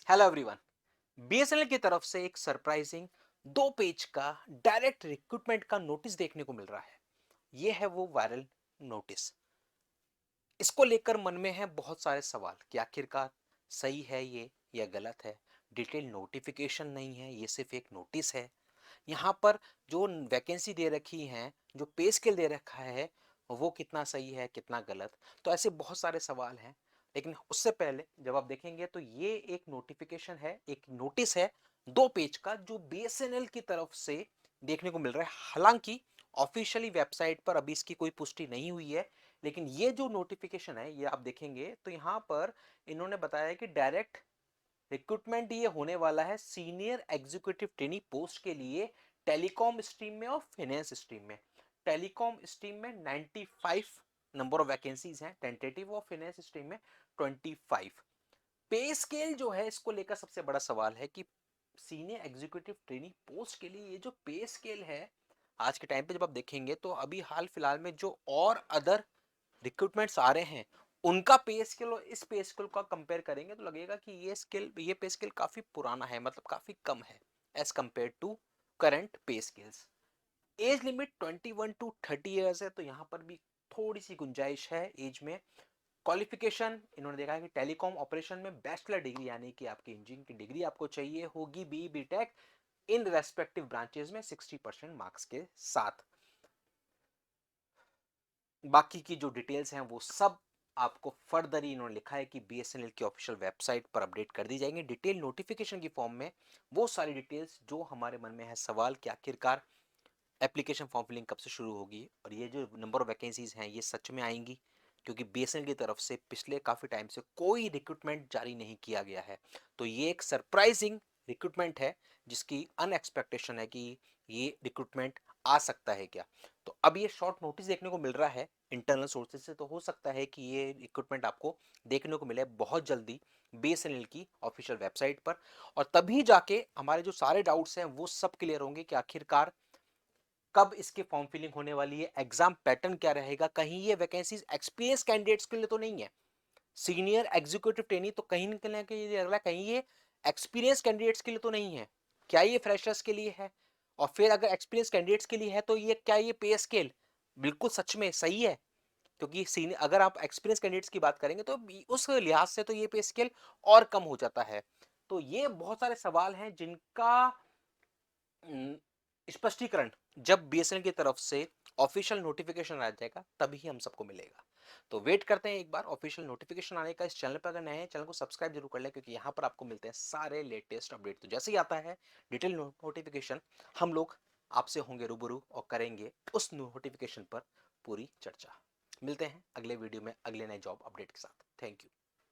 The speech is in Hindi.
Hello everyone. बीएसएनएल की तरफ से एक सरप्राइजिंग 2 पेज का डायरेक्ट रिक्रूटमेंट का नोटिस देखने को मिल रहा है। ये है वो वायरल नोटिस। इसको लेकर मन में है बहुत सारे सवाल कि आखिरकार सही है ये या गलत है। डिटेल नोटिफिकेशन नहीं है, ये सिर्फ एक नोटिस है। यहाँ पर जो वैकेंसी दे रखी है, जो पे स्केल दे रखा है, वो कितना सही है कितना गलत। तो ऐसे बहुत सारे सवाल हैं। लेकिन उससे पहले जब आप देखेंगे तो ये एक नोटिफिकेशन है, एक नोटिस है 2 पेज का, जो बीएसएनएल की तरफ से देखने को मिल रहा है। हालांकि ऑफिशियली वेबसाइट पर अभी इसकी कोई पुष्टि नहीं हुई है, लेकिन ये जो नोटिफिकेशन है ये आप देखेंगे तो यहाँ पर इन्होंने बताया है कि डायरेक्ट रिक्रूटमेंट ये होने वाला है सीनियर एग्जीक्यूटिव ट्रेनी पोस्ट के लिए, टेलीकॉम स्ट्रीम में और फाइनेंस स्ट्रीम में। टेलीकॉम स्ट्रीम में 95 नंबर ऑफ वैकेंसीज हैं टेंटेटिव, और फाइनेंस स्ट्रीम में 25। पे स्केल जो है इसको लेकर सबसे बड़ा सवाल है कि सीनियर एग्जीक्यूटिव ट्रेनी पोस्ट के लिए ये जो पे स्केल है, आज के टाइम पे जब आप देखेंगे तो अभी हाल फिलहाल में जो और अदर रिक्रूटमेंट्स आ रहे हैं उनका पे स्केल और इस पे स्केल का कंपेयर करेंगे तो लगेगा कि ये पे स्केल काफी पुराना है, मतलब काफी कम है एज कंपेयर टू करंट पे scales. Age limit 21 to 30 years है, तो यहाँ पर भी थोड़ी सी गुंजाइश है एज में। क्वालिफिकेशन इन्होंने देखा है कि टेलीकॉम ऑपरेशन में बैचलर डिग्री यानी कि आपकी इंजीनियरिंग की डिग्री आपको चाहिए होगी, B tech in respective branches में 60% मार्क्स के साथ। बाकी की जो डिटेल्स हैं वो सब आपको फर्दर ही इन्होंने लिखा है कि बीएसएनएल की ऑफिशियल वेबसाइट पर अपडेट कर दी जाएंगी डिटेल नोटिफिकेशन की फॉर्म में। वो सारी डिटेल्स जो हमारे मन में है सवाल कि आखिरकार एप्लीकेशन फॉर्म फिलिंग कब से शुरू होगी और ये जो नंबर ऑफ वैकेंसीज हैं ये सच में आएंगी, क्योंकि बीएसएनएल की तरफ से पिछले काफी टाइम से कोई रिक्रूटमेंट जारी नहीं किया गया है। तो ये एक सरप्राइजिंग रिक्रूटमेंट है जिसकी अनएक्सपेक्टेशन है कि ये रिक्रूटमेंट आ सकता है क्या। तो अब ये शॉर्ट नोटिस देखने को मिल रहा है इंटरनल सोर्सेज से, तो हो सकता है कि ये रिक्रूटमेंट आपको देखने को मिले बहुत जल्दी बीएसएनएल की ऑफिशियल वेबसाइट पर। और तभी जाके हमारे जो सारे डाउट्स हैं वो सब क्लियर होंगे कि आखिरकार कब इसकी फॉर्म फिलिंग होने वाली है, एग्जाम पैटर्न क्या रहेगा, कहीं ये वैकेंसीज एक्सपीरियंस कैंडिडेट्स के लिए तो नहीं है, सीनियर एग्जीक्यूटिव ट्रेनी तो कहीं ना कहीं अगला कहीं ये एक्सपीरियंस कैंडिडेट्स के लिए तो नहीं है, क्या ये फ्रेशर्स के लिए है। और फिर अगर एक्सपीरियंस कैंडिडेट्स के लिए है तो ये क्या ये पे स्केल बिल्कुल सच में सही है, क्योंकि सीनियर अगर आप एक्सपीरियंस कैंडिडेट्स की बात करेंगे तो उस लिहाज से तो ये पे स्केल और कम हो जाता है। तो ये बहुत सारे सवाल हैं जिनका स्पष्टीकरण जब बीएसएनएल की तरफ से ऑफिशियल नोटिफिकेशन आ जाएगा तभी हम सबको मिलेगा। तो वेट करते हैं एक बार ऑफिशियल नोटिफिकेशन आने का। इस चैनल पर अगर नए हैं चैनल को सब्सक्राइब जरूर कर लें, क्योंकि यहाँ पर आपको मिलते हैं सारे लेटेस्ट अपडेट। तो जैसे ही आता है डिटेल नोटिफिकेशन हम लोग आपसे होंगे रूबरू और करेंगे उस नोटिफिकेशन पर पूरी चर्चा। मिलते हैं अगले वीडियो में अगले नए जॉब अपडेट के साथ। Thank you.